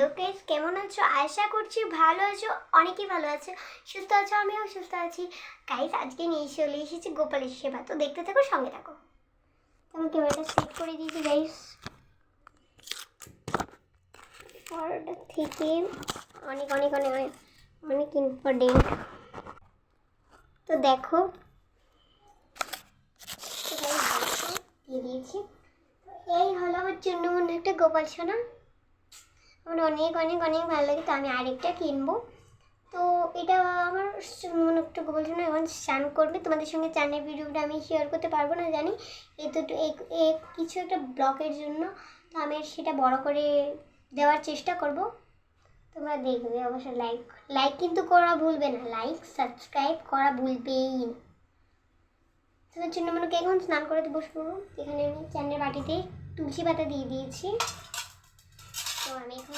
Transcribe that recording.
Hello guys, কেমন আছো? আশা করছি ভালো আছো, অনেকেই ভালো আছে, সুস্থ আছো, আমিও সুস্থ আছি। গাইস, আজকে নিয়ে চলে এসেছি গোপালের সেবা, তো দেখতে থাকো, সঙ্গে থাকো। আমি ক্যামেরাটা সেট করে দিয়েছি গাইস। পরটা থেকে অনেক অনেক অনেক অনেক অনেক ইম্পর্টেন্ট। তো দেখো দিয়ে দিয়েছি। এই হলো আমার জন্য একটা গোপাল সোনা। আমার অনেক অনেক অনেক ভালো লাগে, তো আমি আরেকটা কিনবো। তো এটা আমার মনে একটু গোপাল সোনা এখন স্নান করবে, তোমাদের সঙ্গে চানের ভিডিওটা আমি শেয়ার করতে পারবো না জানি, এই তো কিছু একটা ব্লকের জন্য। তো আমি সেটা বড় করে দেওয়ার চেষ্টা করব, তোমরা দেখবে অবশ্যই। লাইক কিন্তু করা ভুলবে না, লাইক সাবস্ক্রাইব করা ভুলবেই না। তোমার জন্য মনে এখন স্নান করতে বসবো। এখানে আমি চানের বাটিতে তুলসী পাতা দিয়ে দিয়েছি। তো আমি এখন